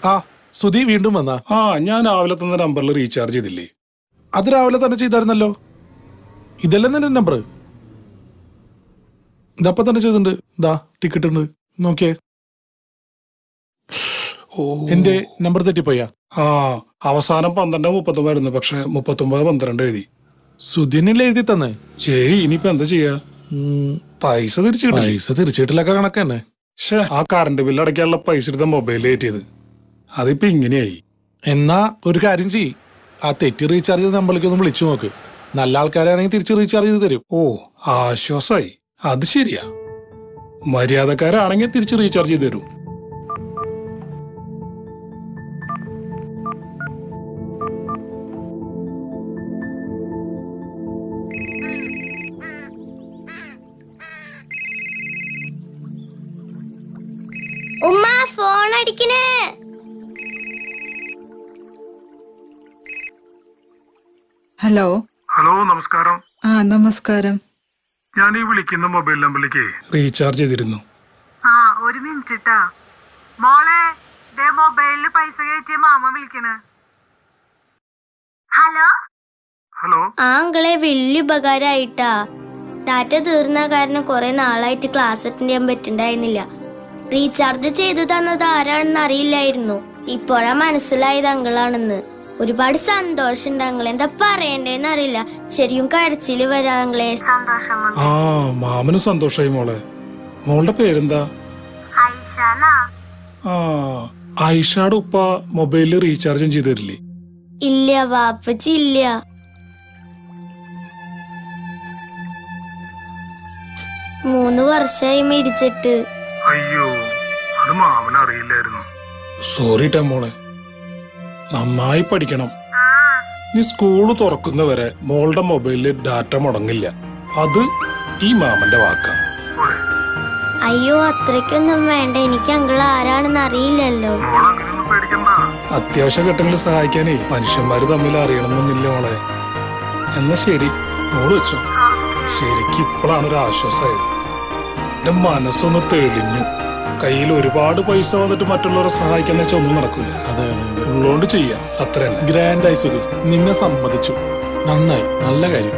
ആ സുധി വീണ്ടും വന്നാ? ഞാൻ രാവിലെ തന്ന നമ്പറിൽ റീചാർജ് ചെയ്തില്ലേ? അത് രാവിലെ തന്നെ ചെയ്തായിരുന്നല്ലോ. ഇതല്ലേ നിന്റെ നമ്പർ? ഇതപ്പ തന്നെ ചെയ്തിട്ടുണ്ട്. ഇതാ ടിക്കറ്റ് ഉണ്ട്, നോക്കിയേ. എന്റെ നമ്പർ തെറ്റിപ്പോയാ? അവസാനം 12:39 പക്ഷെ 39:12 എഴുതി. സുധിനല്ലേ എഴുതി തന്നെ? ശരി, ഇനിയിപ്പോ എന്താ ചെയ്യാ? പൈസ തിരിച്ചിട്ടില്ലൊക്കെ കണക്ക് തന്നെ. ആ കറണ്ട് ബില്ല് അടയ്ക്കാനുള്ള പൈസ എടുത്ത മൊബൈലിൽ കയറ്റിയത് അതിപ്പോ ഇങ്ങനെയായി. എന്നാ ഒരു കാര്യം ചെയ്യ്, ആ തെറ്റി റീചാർജ് ചെയ്ത നമ്പറിലേക്ക് ഒന്ന് വിളിച്ചു നോക്ക്. നല്ല ആൾക്കാരാണെങ്കിൽ തിരിച്ച് റീചാർജ് ചെയ്ത് തരും. ആശ്വാസായി. അത് ശരിയാ. മര്യാദക്കാരാണെങ്കിൽ തിരിച്ച് റീചാർജ് ചെയ്ത് തരും. ഉമ്മ ഫോൺ അടിക്കണേ. ഹലോ. നമസ്കാരം. നമസ്കാരം. ഞാൻ ഈ വിളിക്കുന്ന മൊബൈൽ നമ്പറിലേക്ക് റീചാർജ് ചെയ്തിരുന്നു. ഒരു മിനിറ്റ് മോളെ, മൊബൈലില് പൈസ കയറ്റിയ മാമ വിളിക്കണ്. ഹലോ. ഹലോ. ആ അങ്കിളെ, വലിയ ഉപകാരമായിട്ടാ. ഡാറ്റ തീർന്ന കാരണം കുറെ നാളായിട്ട് ക്ലാസ് അറ്റൻഡ് ചെയ്യാൻ പറ്റുണ്ടായിരുന്നില്ല. റീചാർജ് ചെയ്തു തന്നത് ആരാണെന്ന് അറിയില്ലായിരുന്നു. ഇപ്പോഴാ മനസ്സിലായത് അങ്കിളാണെന്ന്. ഒരുപാട് സന്തോഷമുണ്ട് അങ്കിളെ. എന്താ പറയണ്ടേന്ന് അറിയില്ല. ശരിക്കും കരച്ചില് വരാ അങ്കിളെ. സന്തോഷം. മാമന് സന്തോഷായി മോളെ. മോളുടെ പേരെന്താ? ആയിഷയുടെ ഉപ്പ മൊബൈലിൽ റീചാർജും ചെയ്ത് തരില്ലേ? ഇല്ല വാപ്പച്ചി, ഇല്ല. 3 വർഷമായി മരിച്ചിട്ട്. അയ്യോ, അത് മാമന് അറിയില്ലായിരുന്നു. സോറി മോളെ. നന്നായി പഠിക്കണം. നീ സ്കൂള് തുറക്കുന്നവരെ മോളുടെ മൊബൈലില് ഡാറ്റ മുടങ്ങില്ല. അത് ഈ മാമന്റെ വാക്കാ. അയ്യോ, അത്രയ്ക്കൊന്നും വേണ്ട. എനിക്ക് അങ്കിൾ ആരാണെന്ന് അറിയില്ലല്ലോ. അത്യാവശ്യ ഘട്ടങ്ങളിൽ സഹായിക്കാനേ മനുഷ്യന്മാര് തമ്മിൽ അറിയണമെന്നില്ല മോളെ. എന്നാ ശരി, മോള് വെച്ചോ. ശരിക്കും ഇപ്പോഴാണ് ഒരു ആശ്വാസമായത്. എന്റെ മനസ്സൊന്ന് തെളിഞ്ഞു. കയ്യിൽ ഒരുപാട് പൈസ വന്നിട്ട് മറ്റുള്ളവരെ സഹായിക്കാന്ന് വെച്ചാൽ ഒന്നും നടക്കില്ല. ഉള്ളോണ്ട് ചെയ്യാം, അത്ര തന്നെ. ഗ്രാൻഡായി സുധി, നിന്നെ സമ്മതിച്ചു. നന്നായി, നല്ല കാര്യം.